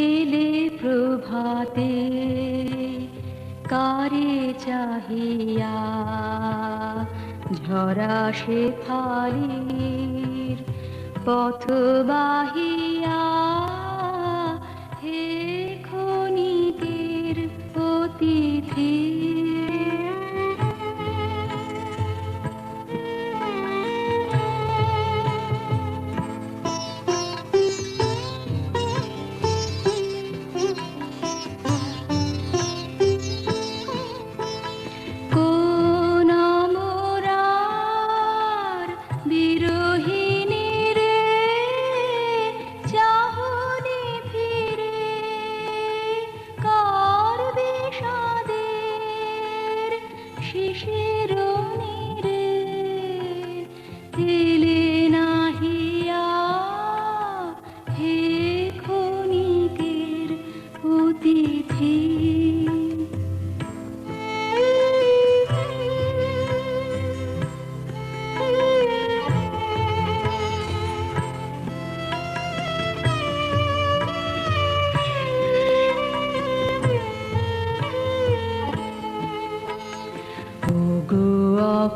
এলে প্রভাতে কারে চাহিয়া ঝরা সে ফালির পথ বাহিয়া হে ক্ষণিকের অতিথি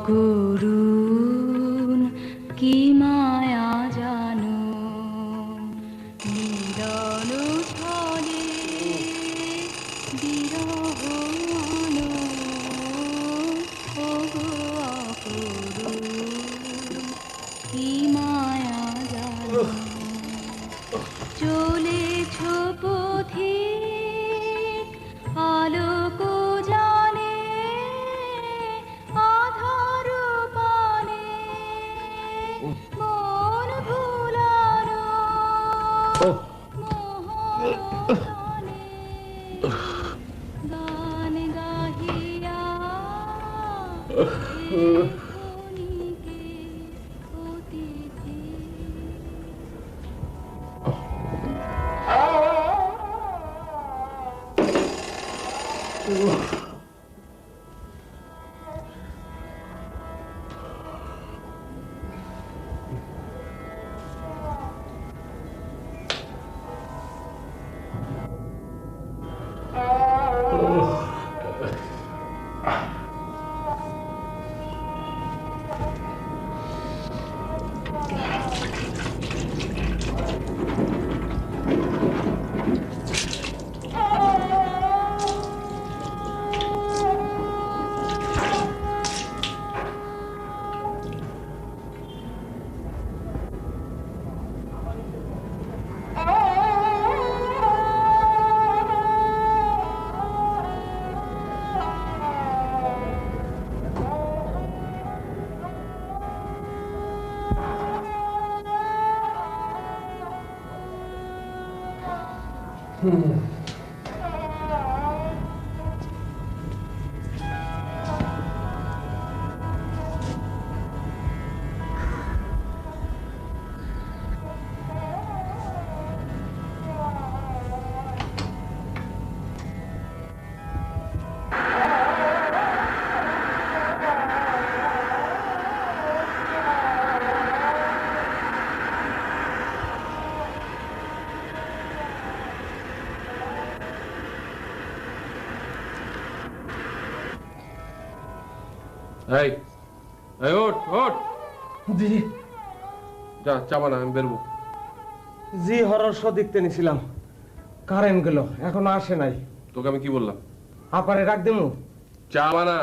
করুণ কি মায়া জানো মিলন স্থলে বিরহ মনো ওগো অকরুণ কি মায়া জানো চলেছ পথিক আলোক গান গাহিয়া অতিথি এই এই ওঠ ওঠ জি যা চাবা না আমি বেরবো জি হরর শো দেখতে নিছিলাম কারেন্ট গেল এখনো আসে নাই তোকে আমি কি বললাম আপারে রাখ দেবো চাবা না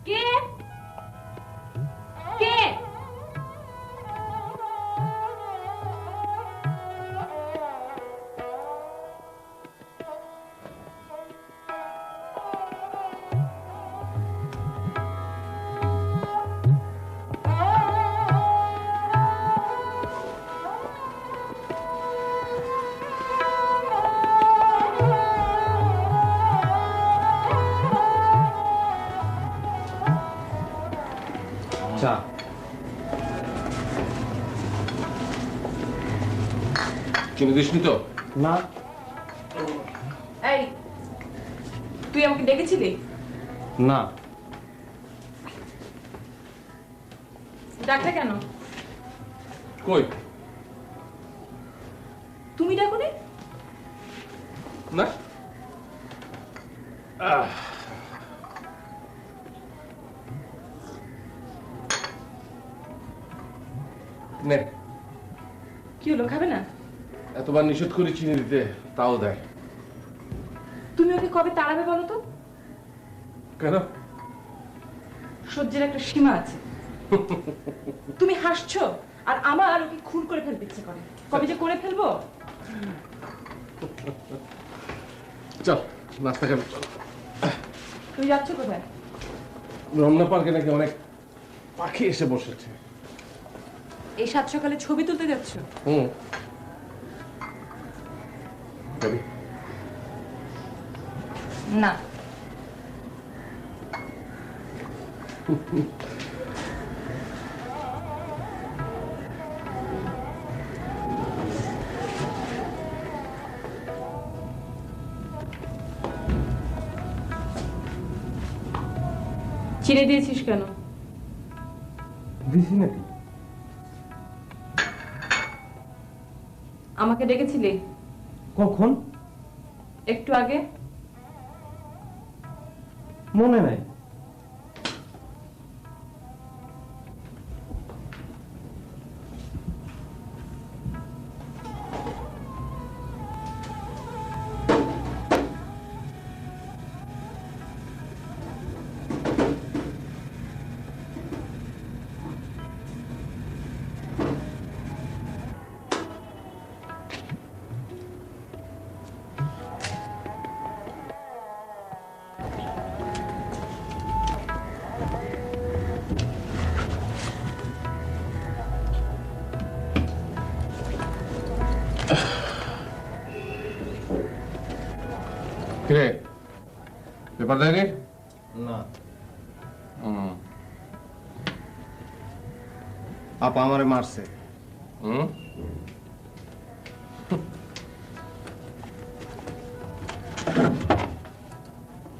কে কে চা চিনি দিসনি তো? না। এই তুই আমাকে ডেকেছিলি? না। ডাকলে কেন? কই? তুমি ডাকুনি? না। নে, কি হলো, খাবে না? এতবার নিষেধ করে চিনি দিতে, তাও দেয়। তুমি ওকে কবে তাড়াবে বলো তো? কেন? সহ্যের একটা সীমা আছে। তুমি হাসছো আর আমার ওকে খুন করে ফেলতে ইচ্ছে করে। কবে যে করে ফেলবো। চল নাস্তা খাবি, চল। তুমি যাচ্ছ কোথায়? রমনা পার্কে নাকি অনেক পাখি এসে বসেছে। এই সাত সকালে ছবি তুলতে যাচ্ছ? যাবি? না। চিড়ে দিয়েছিস কেন? দিছি নাকি? আমাকে ডেকেছিলি? কখন? একটু আগে। মনে নাই। কিরে, পেপার দেয়নি? না। হুম। আপা আমারে মারছে। হুম?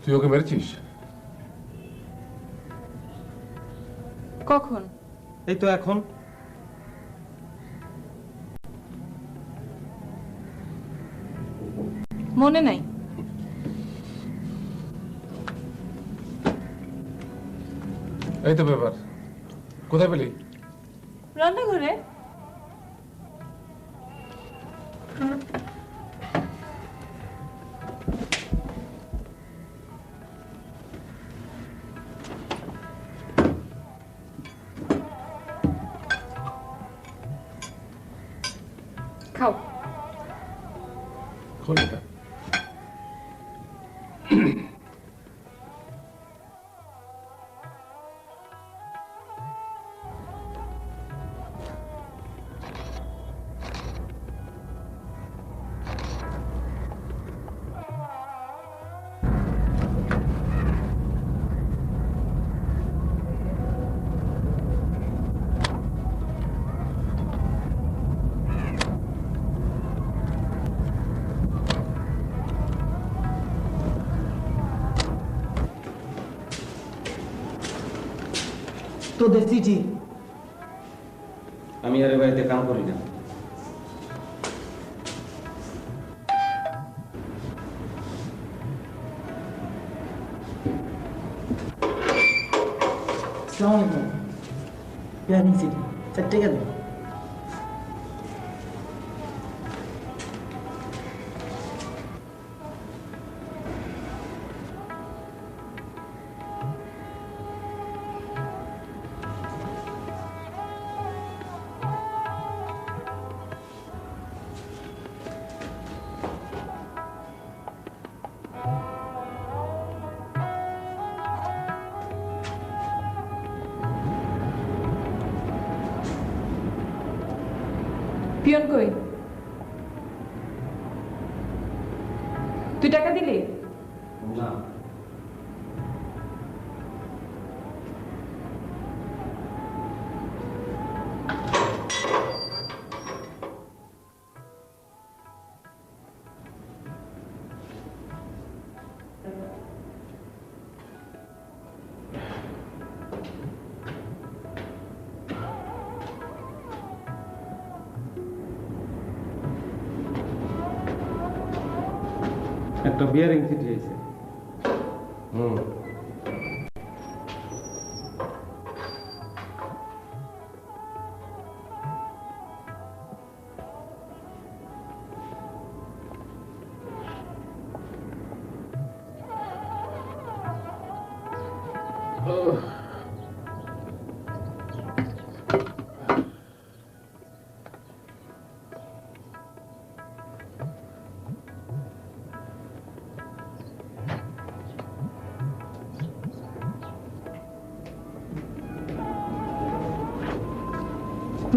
তুই ওকে মেরেছিস? কখন? এই তো এখন। মনে নাই। এই তো পেপার। কোথায় পেলি? রান্নাঘরে। খাও। খোল এটা। তোদের চিঠি। আমি আর এ বাড়িতে কাম করি না। আসসালামু আলাইকুম। বিয়ারিং চিঠি 4 টাকা দেন। পিয়ন কই? তুই টাকা দিলি? না, একটা বিয়ারিং চিঠি হয়েছে। হুম।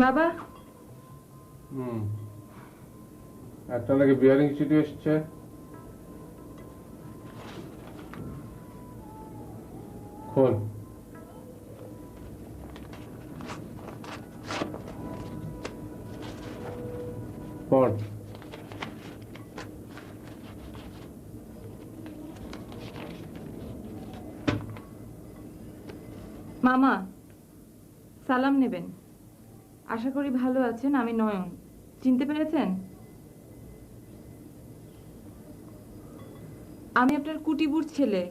বাবা, হুম। একটা লাগে বিয়ারিং চিঠি এসছে। খোল। পড়। মামা সালাম নেবেন। আশা করি ভালো আছেন। আমি নয়ন। চিনতে পেরেছেন? আমি আপনার কুটিবুর ছেলে।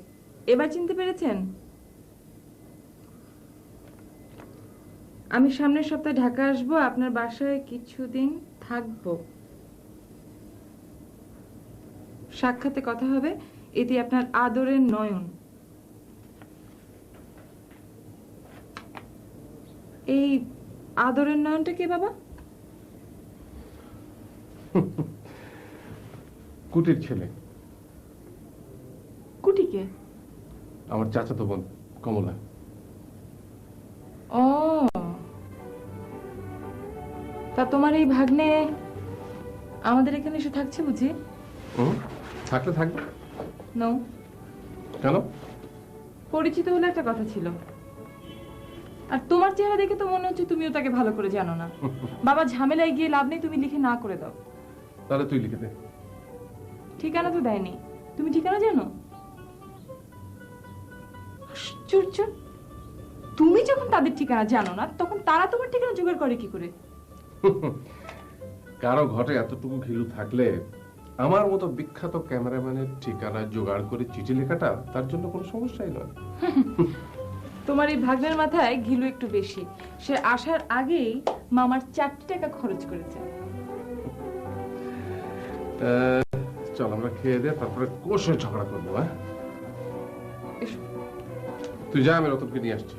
এবার চিনতে পেরেছেন? আমি সামনের সপ্তাহে ঢাকা আসবো, আপনার বাসায় কিছুদিন থাকবো। সাক্ষাতে কথা হবে। এটি আপনার আদরের নয়ন। এই আদরের নয়নটা কে বাবা? কুটির ছেলে, কুটিকে? আমার চাচাতো বোন কমলা। ও, তা তোমার এই ভাগ্নে আমাদের এখানে এসে থাকছে বুঝি? থাকলে থাকবে। নো। কেন? পরিচিত হলে একটা কথা ছিল। আর তোমার চেহারা দেখে তো মনে হচ্ছে তুমিও তাকে ভালো করে জানো না। বাবা, ঝামেলায় গিয়ে লাভ নেই, তুমি লিখে না করে দাও। তাহলে তুই লিখে দে। ঠিকানা তো দেয়নি। তুমি ঠিকানা জানো? আশ্চর্য, তুমি যখন তাদের ঠিকানা জানো না, তখন তারা তোমার ঠিকানা জোগাড় করে কি করে? কারো ঘটে এতটুকু ঘিলু থাকলে আমার মতো বিখ্যাত ক্যামেরাম্যানের ঠিকানা জোগাড় করে চিঠি লেখাটা তার জন্য কোনো সমস্যাই নয়। তোমার এই ভাগ্নের মাথায় ঘিলু একটু বেশি। সে আসার আগেই মামার 4 টাকা খরচ করেছে। চল আমরা খেয়ে দে, তারপরে কোষে ঝগড়া করবো। হ্যাঁ, এসো। তুই যা, আমি রতনকে নিয়ে আসছি।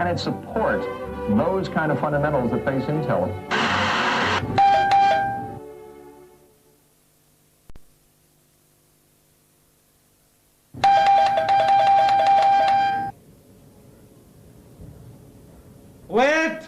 and it supports those kind of fundamentals that face Intel. Wait!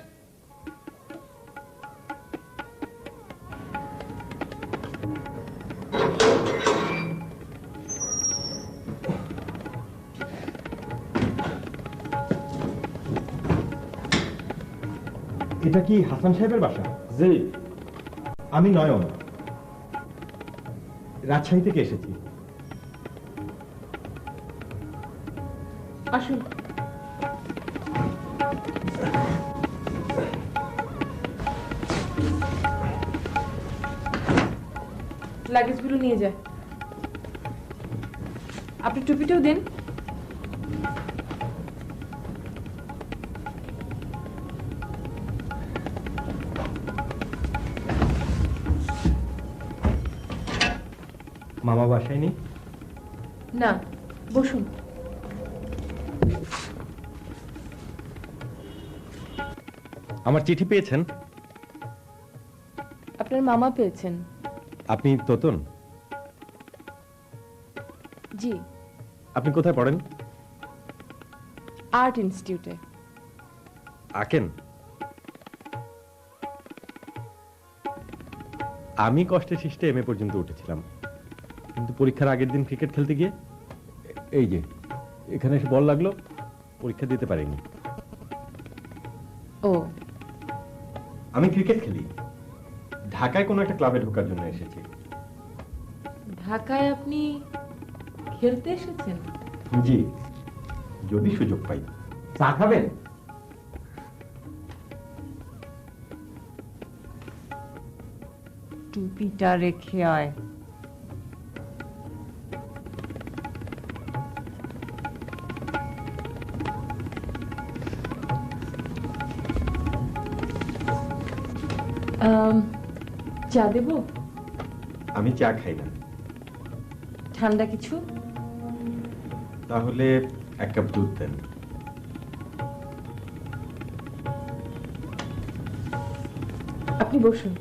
এটা কি হাসান সাহেবের বাসা? জি। আমি নয়ন, রাজশাহী থেকে এসেছি। আসুন। লাগেজগুলো নিয়ে যায়। আপনি টুপিটাও দিন। মামা বাসায় নেই? না, বসুন। আমার চিঠি পেয়েছেন? আপনার মামা পেয়েছেন। আপনি তোতন? জি। আপনি কোথায় পড়েন? আর্ট ইনস্টিটিউটে। আঁকেন? আমি কষ্টে সৃষ্টে এমএ পর্যন্ত উঠেছিলাম, কিন্তু পরীক্ষার আগের দিন ক্রিকেট খেলতে গিয়ে এই যে এখানে এসে বল লাগলো, পরীক্ষা দিতে পারিনি। ও, আমি ক্রিকেট খেলি। ঢাকায় কোনো একটা ক্লাবে ঢোকার জন্য এসেছি। ঢাকায় আপনি খেলতে এসেছেন? জি, যদি সুযোগ পাই। চা খাবেন? টুপিটা রেখে আয়। চা দেব? আমি চা খাই না। ঠান্ডা কিছু? তাহলে এক কাপ দুধ দেন। আপনি বসুন।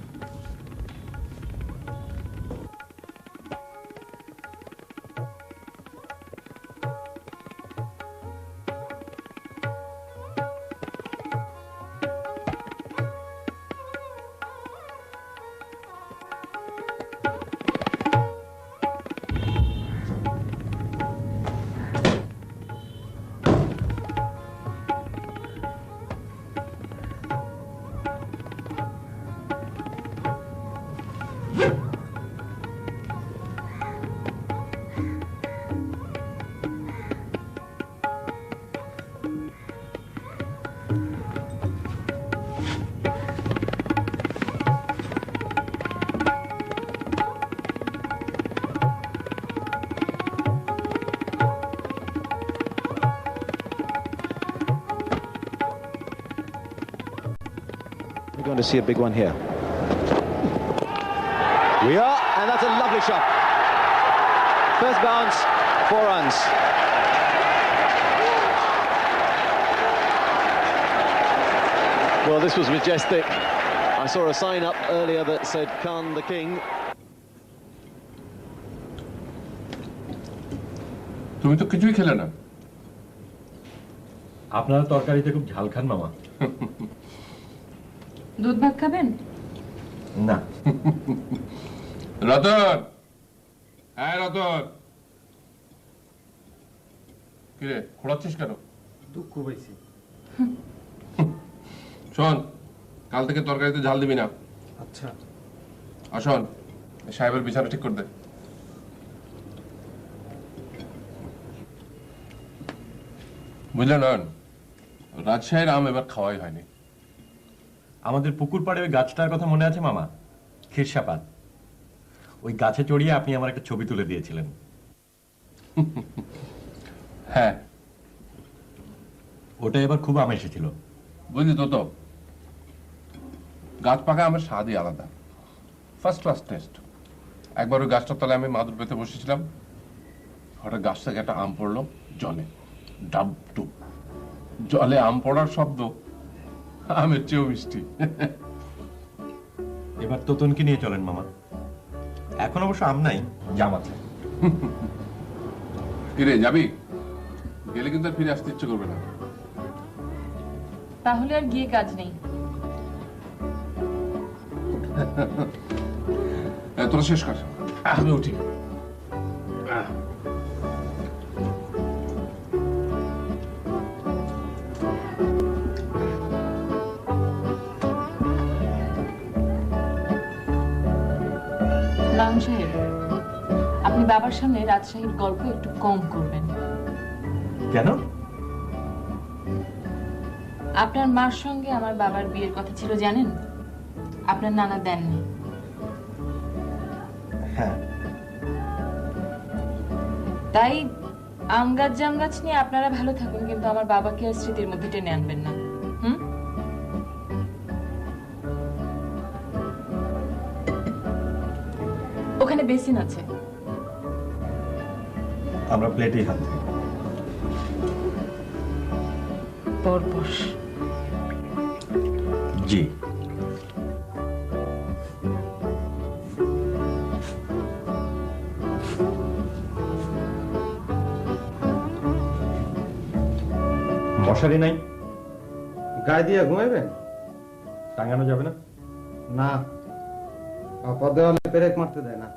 We're going to see a big one here. We are, and that's a lovely shot. First bounce, 4 runs. Well, this was majestic. I saw a sign up earlier that said Khan the King. তুমি তো কিছুই খেলে না। আপনারা তরকারিতে খুব ঝাল খান মামা। দুধ ভাত খাবেন? না। রতন, হ্যাঁ রতন, কিরে খোঁড়াচ্ছিস কেন? দুঃখ পাইছি। শোন, কাল থেকে তরকারিতে ঝাল দিবি না। আচ্ছা। আর শোন, সাহেবের বিছানা ঠিক করে দে। বুঝলেন নয়ন, রাজশাহীর আম এবার খাওয়াই হয়নি। আমাদের পুকুর পাড়ে ওই গাছটার কথা মনে আছে মামা? খিরসাপাত। ওই গাছে চড়িয়ে আপনি আমার একটা ছবি তুলে দিয়েছিলেন। হ্যাঁ, ওটা এবার খুব আম এসেছিল। বুঝলি তো, গাছ পাকা আমের স্বাদই আলাদা, ফার্স্ট ক্লাস টেস্ট। একবার ওই গাছটার তলায় আমি মাদুর পেতে বসেছিলাম, হঠাৎ গাছ থেকে একটা আম পড়লো জলে, ডাব টুপ। জলে আম পড়ার শব্দ আমের চেয়েও মিষ্টি। এবার তোতনকে নিয়ে চলেন মামা। এখন অবশ্য আম নাই, জাম আছে। কিরে যাবি? গেলে কিন্তু আর ফিরে আসতে ইচ্ছে করবে না। তাহলে আর গিয়ে কাজ নেই। তোরা শেষ কর, আমি উঠি। লাউন সাহেব, আপনি বাবার সামনে রাজশাহীর গল্প একটু কম করবেন। কেন? আপনার মার সঙ্গে আমার বাবার বিয়ের কথা ছিল জানেন? আপনার নানা দেননি। হ্যাঁ। তাই আম গাছ জাম গাছ নিয়ে আপনারা ভালো থাকুন, কিন্তু আমার বাবাকে আর স্মৃতির মধ্যে টেনে আনবেন না। হুম? ওখানে বেসিন আছে। আমরা প্লেটেই হাত দিই। পরপর। জি। মশারি নাই? গায়ে দিয়ে ঘুমাইবেন? টাঙানো যাবে না? না, পাপা দেওয়ালে পেরেক মারতে দেয় না।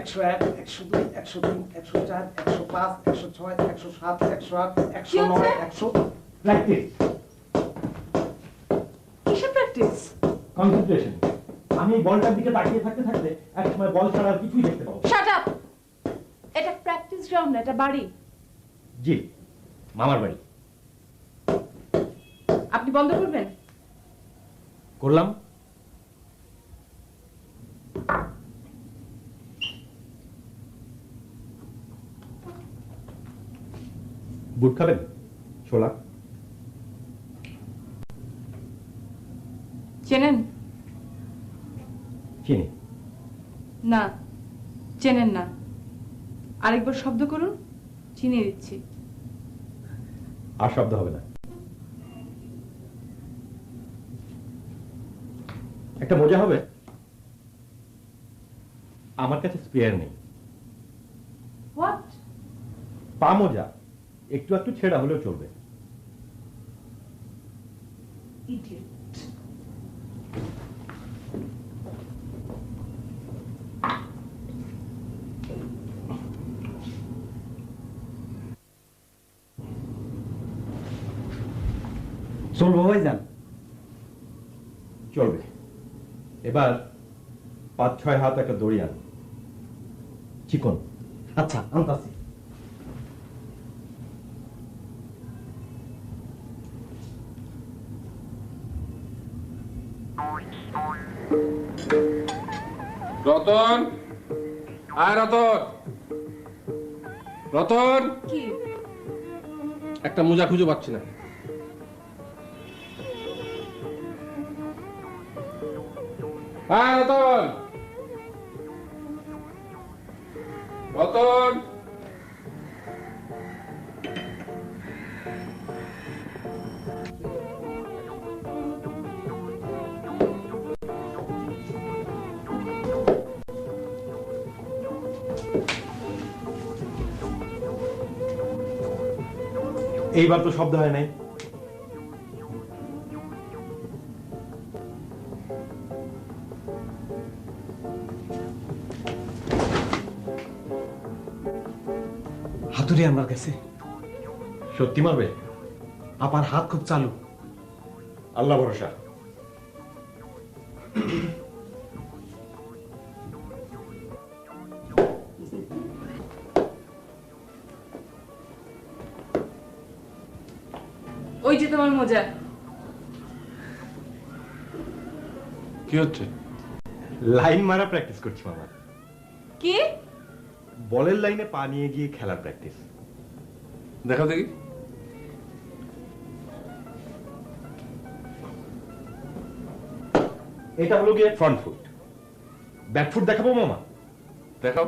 একশো এক, 102, 103, 104, 105, 106, 107, 108, 109, 100। প্র্যাকটিস। কিসের প্র্যাকটিস? কনসেন্ট্রেশন। আমি এই বলটার দিকে তাকিয়ে থাকতে থাকতে এক সময় বল ছাড়া আর কিছুই দেখতে পাবো। Shut up! এটা প্র্যাকটিস গ্রাউন্ড না, এটা বাড়ি। জি, মামার বাড়ি। আপনি বন্ধ করবেন? করলাম। বুট খাবেন? ছোলা? চেনেন? চিনি। না, চেনেন না। আরেকবার শব্দ করুন, চিনিয়ে দিচ্ছি। আর শব্দ হবে না। একটা মজা হবে। আমার কাছে স্পেয়ার নেই। হোয়াট? পা মোজা একটু একটু ছেঁড়া হলেও চলবে। ইডিয়েট। চলবো ভাইজান? চলবে। এবার 5-6 হাত একটা দড়ি আন, চিকন। আচ্ছা, আনতাছি। রতন, আয় রতন, রতন, কি? একটা মোজা খুঁজে পাচ্ছি না। হ্যাঁ রতন, রতন। এইবার তো শব্দ হয় নাই। হাতুড়ি আমার কাছে। সত্যি মারবে? আপার হাত খুব চালু। আল্লাহ ভরসা। ওই যে তোমার মোজা। কি হচ্ছে? লাইন মারা প্র্যাকটিস করছি মামা। কি? বলের লাইনে পা নিয়ে গিয়ে খেলার প্র্যাকটিস। দেখা দেখি। এটা হলো গিয়ে ফ্রন্ট ফুট। ব্যাক ফুট দেখাবো মামা? দেখাও।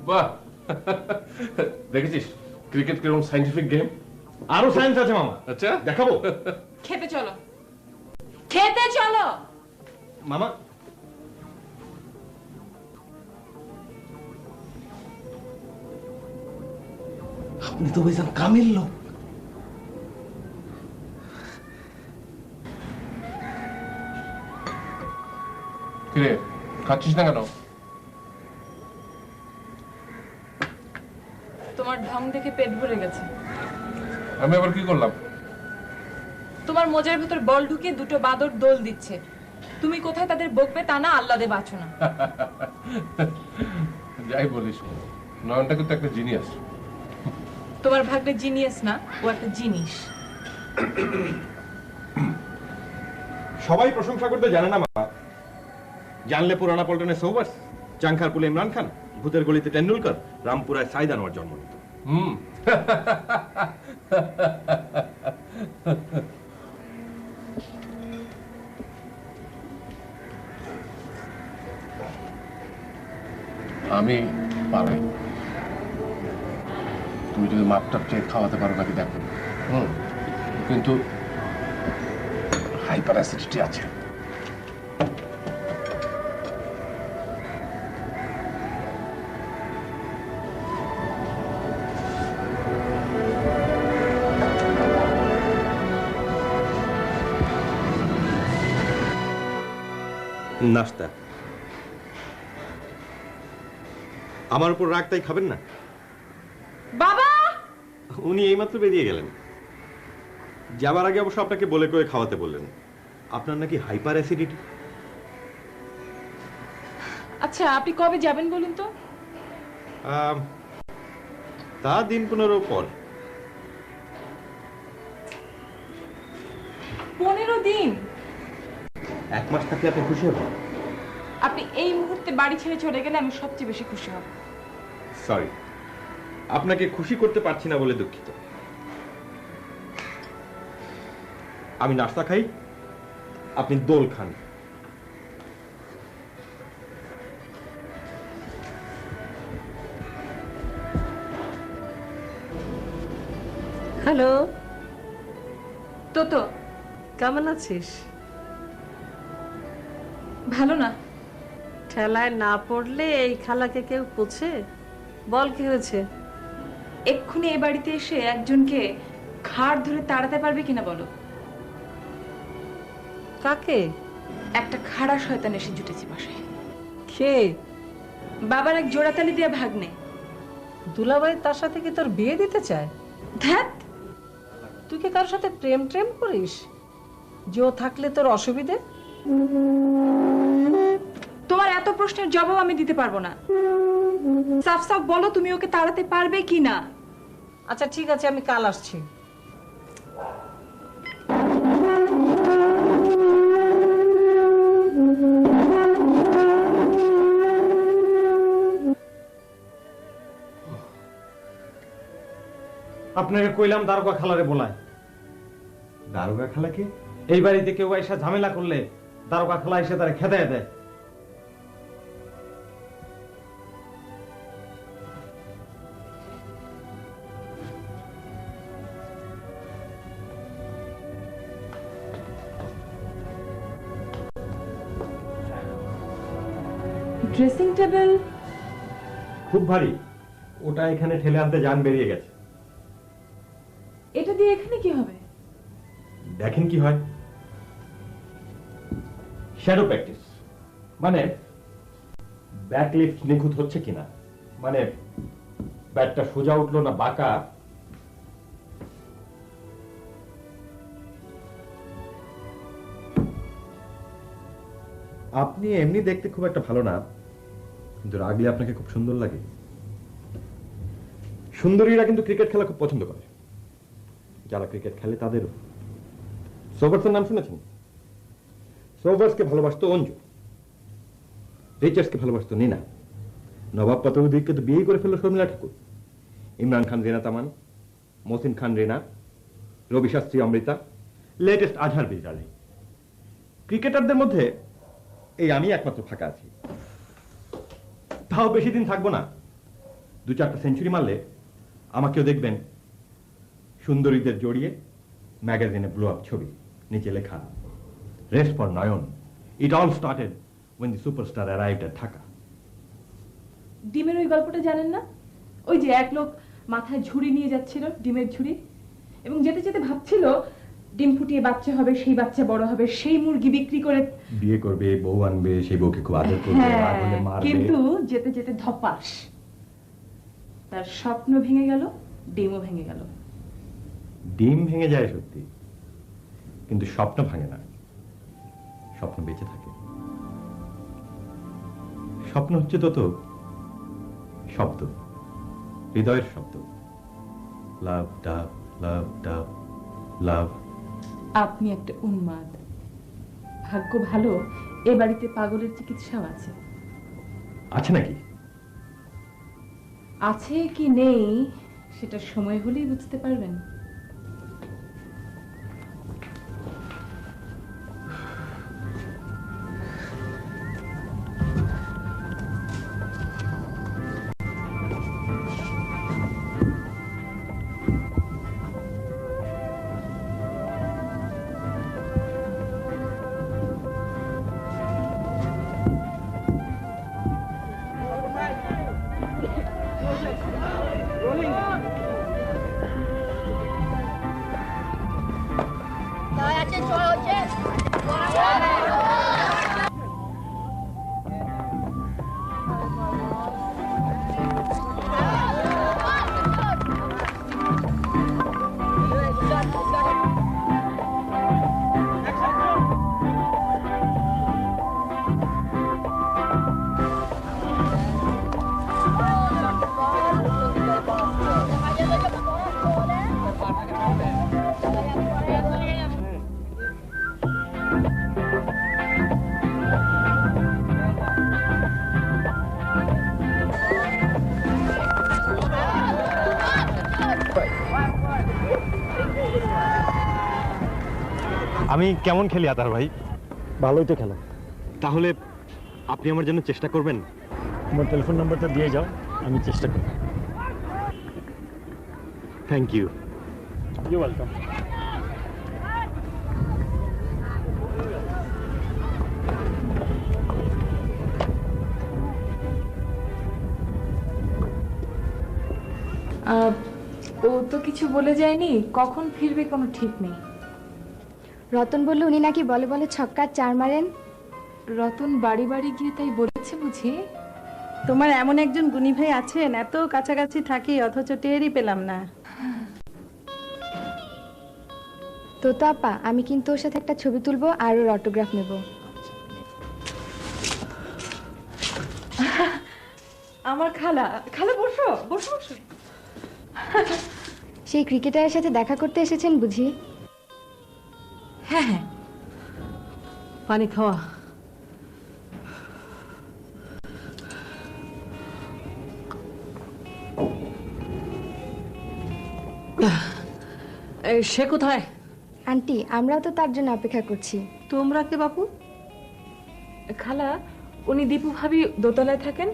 বাহ, দেখেছিস ক্রিকেট কিরকম সাইন্টিফিক গেম? আরো সায়েন্স আছে মামা। আচ্ছা, দেখাবো? খেতে চলো, খেতে চলো। মামা আপনি তো ভাইজান কামের লোক। কিরে খাচ্ছিস না কেন? তোমার ঢং দেখে পেট ভরে গেছে। আমি আবার কি করলাম? তোমার মোজার ভিতর বল ঢুকে দুটো বাদর দোল দিচ্ছে। তুমি কোথায় তাদের বকবে তা না, আল্লাদে বাঁচো না। যাই বলিস, নয়নটা কিন্তু একটা জিনিয়াস। তোমার ভাগ্নে জিনিয়াস না, ও একটা জিনিস। সবাই প্রশংসা করতে জানে না মামা। জানলে পুরানা পল্টনে সোবার্স, চাংখারপুলে ইমরান খান, ভূতের গলিতে টেন্ডুলকার, রামপুরায় সাইদ আনোয়ার জন্ম নিত। আমি পালাই। তুমি যদি মাপটাপ চেয়ে খাওয়াতে পারো নাকি দেখো। কিন্তু হাইপার অ্যাসিডিটি আছে। নাস্তা। আমার উপর রাগ তাই খাবেন না? বাবা, উনি এইমাত্র বেরিয়ে গেলেন। যাবার আগে অবশ্য আপনাকে বলে করে খাওয়াতে বললেন। আপনার নাকি হাইপার অ্যাসিডিটি। আচ্ছা আপনি কবে যাবেন বলুন তো? তা দিন 15 পর। 15 দিন? 1 মাস থাকলে আপনি খুশি হবেন? আপনি এই মুহূর্তে বাড়ি ছেড়ে চলে গেলে আমি সবচেয়ে বেশি খুশি হব। সরি, আপনাকে খুশি করতে পারছি না বলে দুঃখিত। আমি নাস্তা খাই, আপনি দোল খান। হ্যালো, তো কেমন আছিস? ভালো না। ঠেলায় না পড়লে এই খালাকে কেউ পোছে? বল কি হয়েছে? এক্ষুনি এই বাড়িতে এসে একজনকে ঘাড় ধরে তাড়াতে পারবে কিনা বলো? কাকে? একটা খাড়া শয়তান এসে জুটেছে বাসায়। কে? বাবার এক জোড়াতালি দিয়ে ভাগ্নে। দুলাভাই তার সাথে কি তোর বিয়ে দিতে চায়? ধ্যাত, তুই কি কার সাথে প্রেম ট্রেম করিস? যে ও থাকলে তোর অসুবিধে? তোমার এত প্রশ্নের জবাব আমি দিতে পারবো না। সাফ সাফ বলো তুমি ওকে তাড়াতে পারবে কিনা? আচ্ছা ঠিক আছে, আমি কাল আসছি। আপনাকে কইলাম দারোগা খালারে বলায়। দারোগা খালাকে? এই বাড়িতে কেউ এসে ঝামেলা করলে দারোগা খালা এসে তারা খেদায় দেয়। ড্রেসিং টেবিল খুব ভারী, ওটা এখানে ঠেলে আনতে জান বেরিয়ে গেছে। এটা দিয়ে এখানে কি হবে? দেখেন কি হয়। শ্যাডো প্র্যাকটিস, মানে ব্যাকলিফট নিখুঁত হচ্ছে কিনা, মানে ব্যাটটা সোজা উঠলো না বাঁকা। আপনি এমনি দেখতে খুব একটা ভালো না, কিন্তু রাগলে আপনাকে খুব সুন্দর লাগে। সুন্দরীরা কিন্তু ক্রিকেট খেলা খুব পছন্দ করে, যারা ক্রিকেট খেলে তাদেরও। সোভার্সের নাম শুনেছেন? সোভার্সকে ভালোবাসতো অঞ্জু, রিচার্ডসকে ভালোবাসতো নীনা, নবাব পতৌদিকে তো বিয়ে করে ফেললো শর্মিলা ঠাকুর, ইমরান খান রিনা তামান, মহসিন খান রিনা, রবি শাস্ত্রী অমৃতা, লেটেস্ট আজহার বিজালি। ক্রিকেটারদের মধ্যে এই আমি একমাত্র ফাঁকা আছি। তাও বেশি দিন থাকবো না, 2-4টা সেঞ্চুরি মারলে আমাকেও দেখবেন সুন্দরীদের জড়িয়ে ম্যাগাজিনে ব্লো আপ ছবি, নিচে লেখা rest for Nayan, it all started when the superstar arrived at Dhaka. ডিমের ওই গল্পটা জানেন না? ওই যে এক লোক মাথায় ঝুড়ি নিয়ে যাচ্ছিল, ডিমের ঝুড়ি, এবং যেতে যেতে ভাবছিল ডিম ফুটিয়ে বাচ্চা হবে, সেই বাচ্চা বড় হবে, সেই মুরগি বিক্রি করে বিয়ে করবে, বউ আনবে, সেই বউকে খুব আদর করবে, রাগ হলে মারবে। কিন্তু যেতে যেতে ধপাস, তার স্বপ্ন ভেঙে গেল, ডিমও ভেঙে গেল। ডিম ভেঙে যায় সত্যি, কিন্তু স্বপ্ন ভাঙে না, স্বপ্ন বেঁচে থাকে। স্বপ্ন হচ্ছে তো শব্দ, হৃদয়ের শব্দ। লাভ ডাভ, লাভ ডাভ, লাভ। আপনি একটা উন্মাদ। ভাগ্য ভালো এ বাড়িতে পাগলের চিকিৎসাও আছে। আছে নাকি? আছে কি নেই সেটা সময় হলেই বুঝতে পারবেন। আমি কেমন খেলি আতার ভাই? ভালোই তো খেলা। তাহলে আপনি আমার জন্য চেষ্টা করবেন? তোমার টেলিফোন নাম্বারটা দিয়ে যাও, আমি চেষ্টা করব। Thank you. You welcome. ও তো কিছু বলে যায়নি, কখন ফিরবে কোনো ঠিক নেই। রতন বলল উনি নাকি বলে বলে ছক্কা 4 মারেন। রতন বাড়ি বাড়ি গিয়ে তাই বলেছে বুঝি? তোমার এমন একজন গুণী ভাই আছেন, এত কাছাকাছি থাকি অথচ টেরই পেলাম না। তো আপা, আমি কিন্তু ওর সাথে একটা ছবি তুলবো আর ওর অটোগ্রাফ নেব। আমার খালা, খালা বসো বসো বসো। সেই ক্রিকেটারের সাথে দেখা করতে এসেছেন বুঝি? হ্যাঁ হ্যাঁ, পানি খাওয়া। সে কোথায়? আন্টি আমরাও তো তার জন্য অপেক্ষা করছি। তোমরা কে বাপু? খালা, উনি দীপু ভাবি দোতলায় থাকেন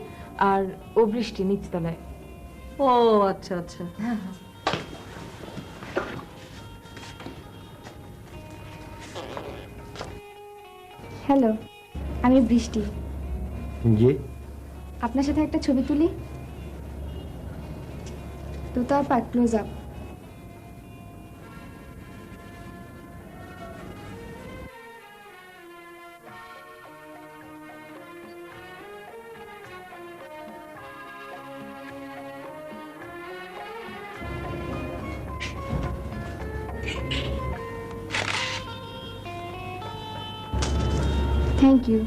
আর ও বৃষ্টি নিচতলায়। ও আচ্ছা আচ্ছা। হ্যালো, আমি বৃষ্টি। জি। আপনার সাথে একটা ছবি তুলি? তো আপা close up. Thank you.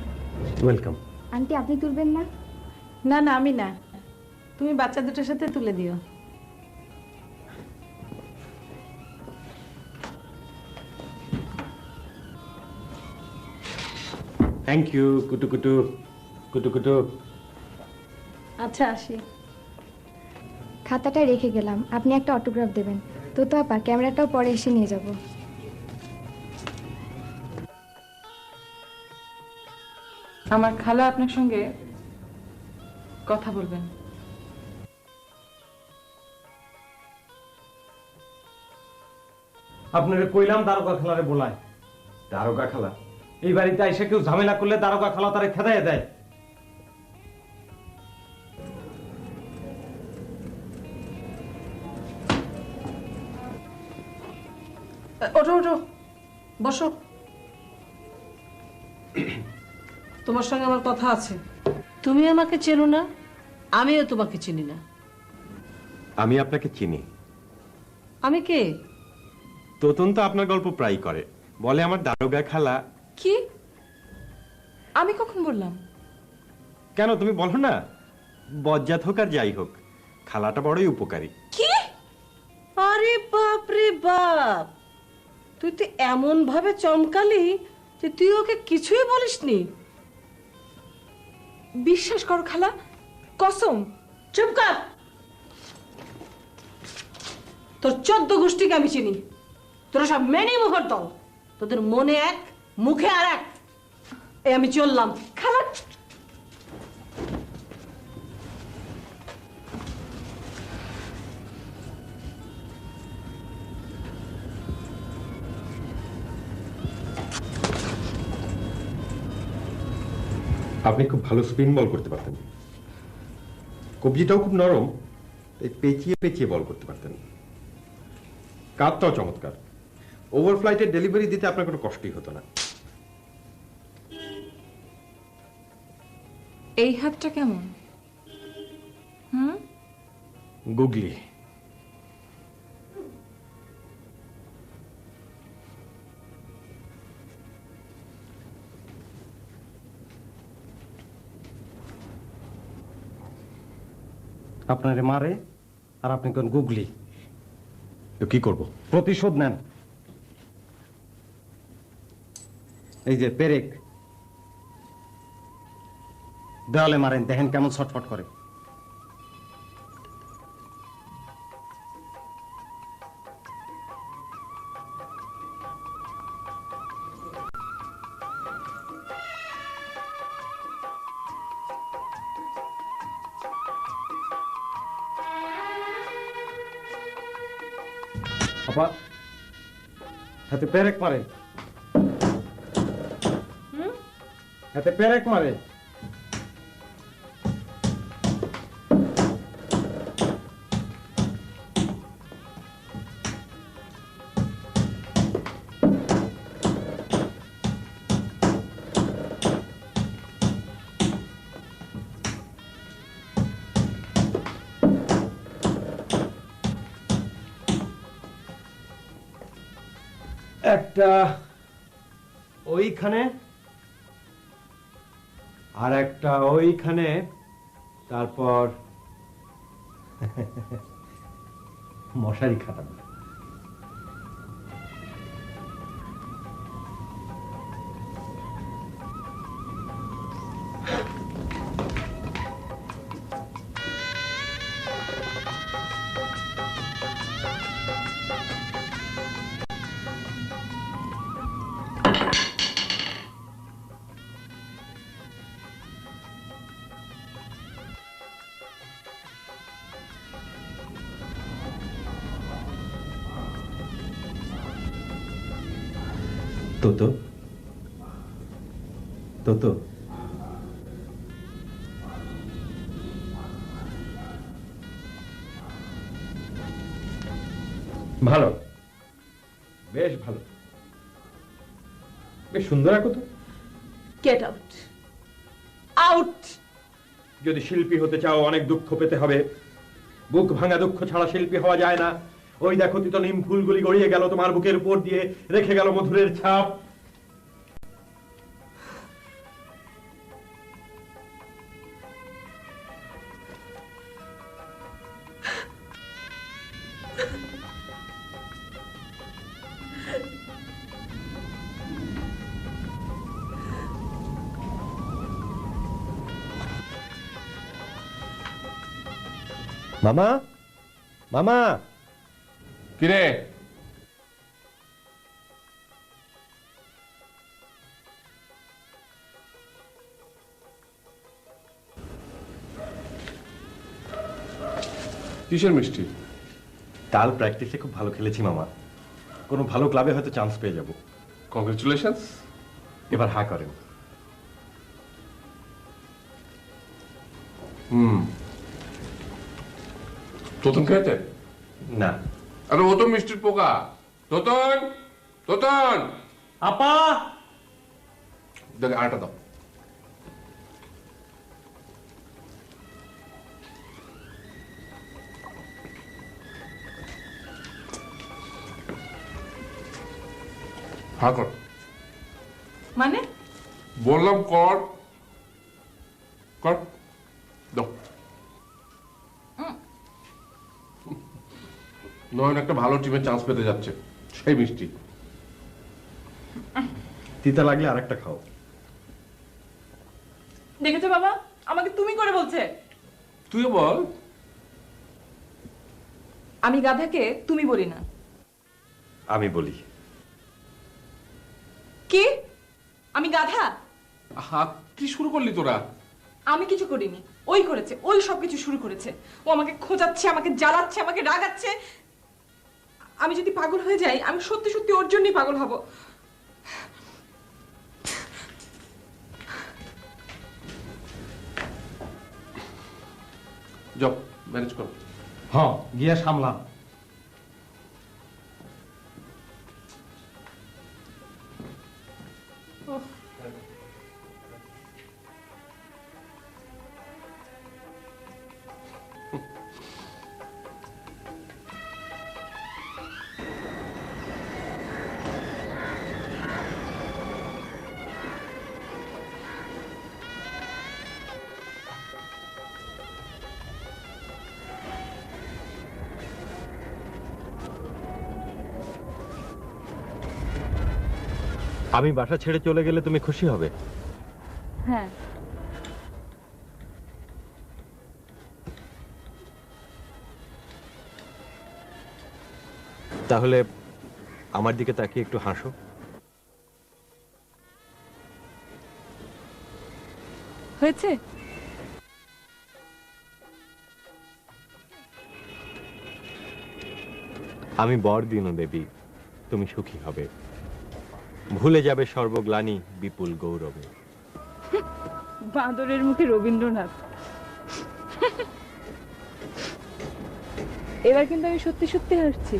Welcome. Aunty আপনি তুলবেন না? না না আমি না, তুমি বাচ্চা দুটোর সাথে তুলে দিও। থ্যাংক ইউ কুটু কুটু কুটু কুটু। আচ্ছা আসি। খাতাটা রেখে গেলাম, আপনি একটা অটোগ্রাফ দেবেন। তো আপা ক্যামেরাটাও পরে এসে নিয়ে যাব। আমার খালা আপনার সঙ্গে কথা বলবেন। আপনারে কইলাম দারোগা খালারে বলায়। দারোগা খালা? এই বাড়িতে এসে কেউ ঝামেলা করলে দারোগা খালা তারে খেদাইয়া দেয়। ওঠো ওঠো, বসো। তোমার সঙ্গে আমার কথা আছে। তুমি আমাকে চেনো না, আমিও তোমাকে চিনি না। আমি আপনাকে চিনি। আমি কে? তোতন তো আপনার গল্প প্রায় করে, বলে আমার দারোগা খালা। কি? আমি কখন বললাম? কেন তুমি বলো না? বজ্জাত হোক আর যাই হোক, খালাটা বড়ই উপকারী। কি? আরে বাপ রে বাপ, তুই তো এমন ভাবে চমকালি যে তুই ওকে কিছুই বলিসনি। বিশ্বাস করো খালা, কসম। চুপ কর। তোর 14 গোষ্ঠীকে আমি চিনি। তোরা সব মেনি মুখর দল, তোদের মনে এক মুখে আর এক। এই আমি চললাম। খালা, আপনি খুব ভালো স্পিন বল করতে পারতেন, কবজিটাও খুব নরম, তাই পেঁচিয়ে পেঁচিয়ে বল করতে পারতেন। কাজটাও চমৎকার। ওভারফ্লাইটের ডেলিভারি দিতে আপনার কোনো কষ্টই হতো না। এই হাতটা কেমন? গুগলি। আপনারে মারে আর আপনি কোন গুগলি। তো কি করব? প্রতিশোধ নেন। এই যে পেরেক, দেওয়ালে মারেন, দেখেন কেমন ছটফট করে। আপা হাতে পেরেক মারে, হাতে পেরেক মারে। একটা ওইখানে আর একটা ওইখানে, তারপর মশারি খাটানো। তো ভালো, বেশ ভালো, বেশ সুন্দর আঁকো তো। Get out, out. যদি শিল্পী হতে চাও অনেক দুঃখ পেতে হবে। বুক ভাঙা দুঃখ ছাড়া শিল্পী হওয়া যায় না। ওই দেখো তো নিম ফুলগুলি গড়িয়ে গেল তোমার বুকের উপর দিয়ে, রেখে গেল মধুরের ছাপ। মামা, মামা, কিরে কিসের মিষ্টি? কাল প্র্যাকটিসে খুব ভালো খেলেছি মামা। কোনো ভালো ক্লাবে হয়তো চান্স পেয়ে যাব। কংগ্রেচুলেশনস। এবার হা করেন। তোতন খেয়েছে না। আরে ও তো মিষ্টির পোকা। তোতন, তোতন, আপা, দেখ আটা দাও। হা কর। মানে বললাম কর, কর দাও। নয়ন একটা ভালো টিমে চান্স পেতে যাচ্ছে, সেই মিষ্টি। তিতা লাগলে আরেকটা খাও। দেখেছো বাবা, আমাকে তুমি করে বলছে। তুইও বল। আমি গাধাকে তুমি বলি না। আমি বলি। কি? আমি গাধা? হাত কি শুরু করলি তোরা? আমি কিছু করিনি, ওই করেছে। ওই সবকিছু শুরু করেছে। ও আমাকে খোঁজাচ্ছে, আমাকে জ্বালাচ্ছে, আমাকে রাগাচ্ছে। আমি যদি পাগল হয়ে যাই, আমি সত্যি সত্যি ওর জন্যই পাগল হব। যাও ম্যানেজ করো। হ্যাঁ গিয়া সামলাম। আমি বাসা ছেড়ে চলে গেলে তুমি খুশি হবে? হ্যাঁ। তাহলে আমার দিকে তাকিয়ে একটু হাসো। হয়েছে? আমি বর দিনু দেবী, তুমি সুখী হবে, ভুলে যাবে সর্বগ্লানি বিপুল গৌরবে। বাঁদরের মুখে রবীন্দ্রনাথ। এবার কিন্তু আমি সত্যি সত্যি হাসছি।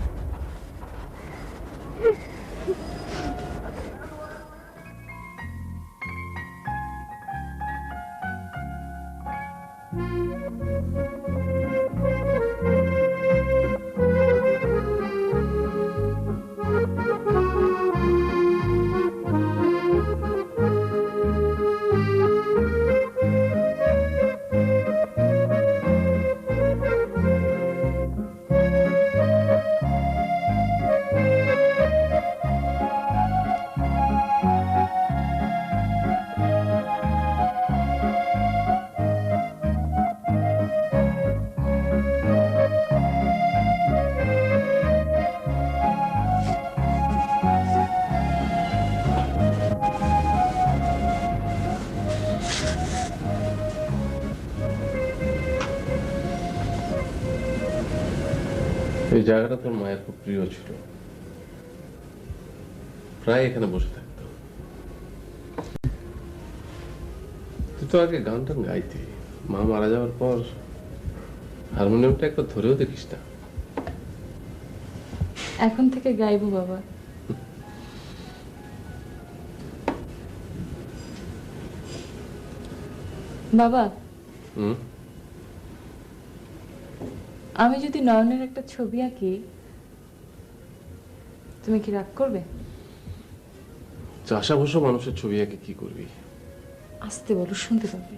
এই জায়গাটা তোর মায়ের খুব প্রিয় ছিল, প্রায় এখানে বসে থাকতো। তো আগে গান টান গাইতে, মা মারা যাওয়ার পর হারমোনিয়ামটা একবার ধরেও দেখিস না। এখন থেকে গাইবো বাবা। বাবা, আমি যদি নয়নের একটা ছবি আঁকি, তুমি কি রাগ করবে? চাষা ভুষো মানুষের ছবি আঁকে কি করবি? আস্তে বলো, শুনতে পাবে।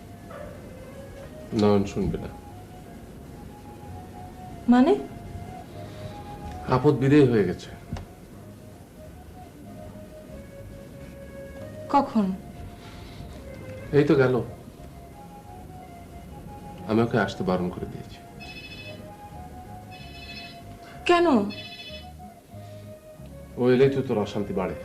নয়ন শুনবে না। মানে? আপদ বিদেয় হয়ে গেছে। কখন? এই তো গেল। আমি ওকে আসতে বারণ করে দিয়েছি। কেন? ও এলেই তো তোর অশান্তি বাড়ে।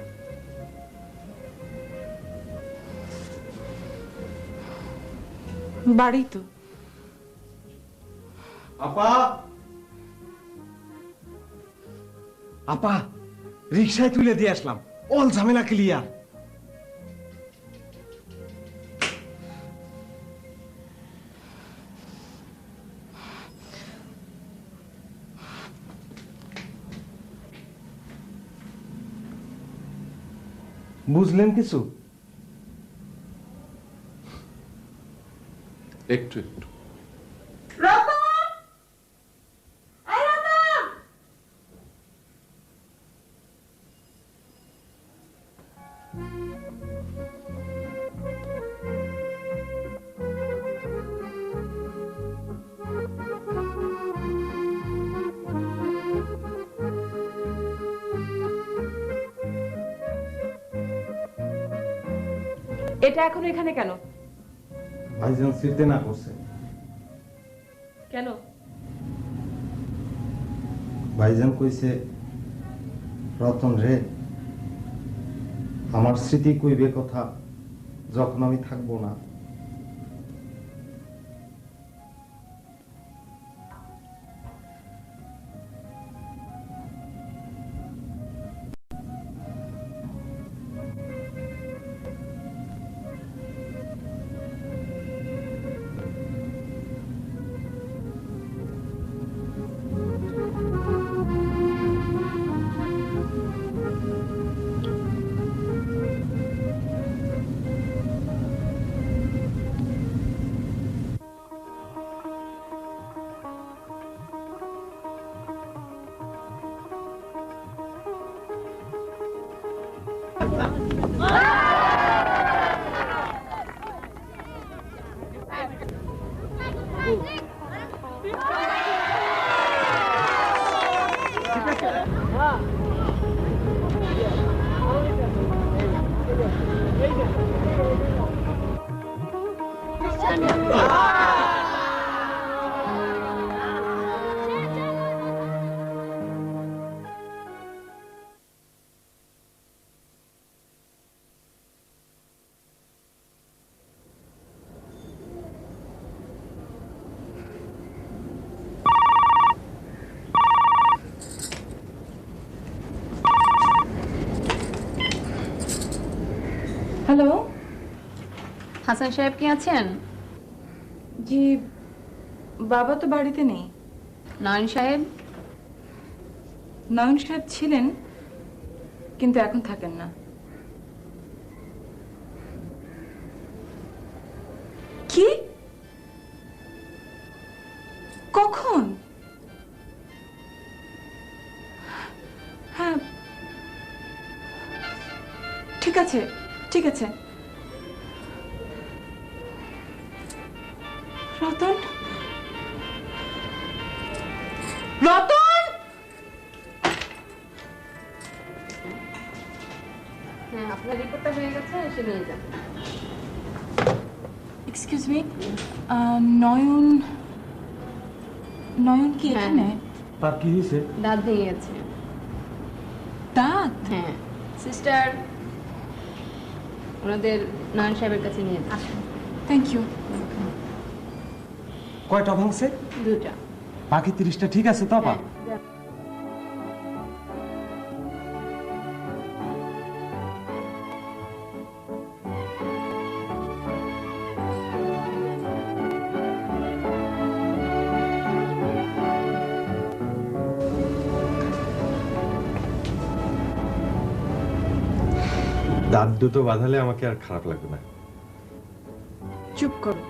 বাড়ি তো। আপা, আপা, রিক্সায় তুলে দিয়ে আসলাম, অল ঝামেলা ক্লিয়ার। বুঝলেন কিছু? একটু একটু। এটা এখন এখানে কেন? ভাইজান সিটে না করছে। কেন? ভাইজান কইছে, রতন রে, আমার স্মৃতি কইবে কথা যখন আমি থাকবো না। হ্যালো, হাসান সাহেব কি আছেন? জি, বাবা তো বাড়িতে নেই। নয়ন সাহেব? নয়ন সাহেব ছিলেন, কিন্তু এখন থাকেন না। কি? কখন? হ্যাঁ, ঠিক আছে, ঠিক আছে। রতন, রতন! হ্যাঁ, আপনার রিপোর্টটা হয়ে গেছে, এসে নিয়ে যান। এক্সকিউজ মি, নয়ন, নয়ন কি এখানে? তার কি হয়েছে? দাঁত ভেঙে গেছে। দাঁত? হ্যাঁ, সিস্টার, ওনাদের নয়ন সাহেবের কাছে নিয়ে আসুন। Thank you. কয়টা ভাঙছে? 2টা। বাকি 30টা ঠিক আছে তো আপা? হ্যাঁ। দাঁত দুটো বাঁধালে আমাকে আর খারাপ লাগবে না। চুপ করো।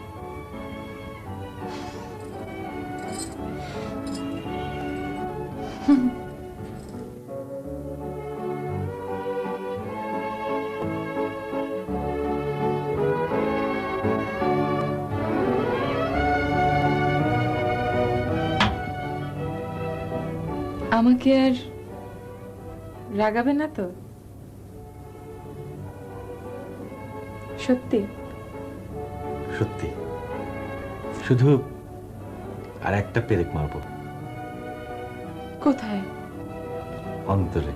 আমাকে আর রাগাবে না তো? সত্যি সত্যি, শুধু আর একটা পেরেক মারবো। কোথায়? অন্তরে।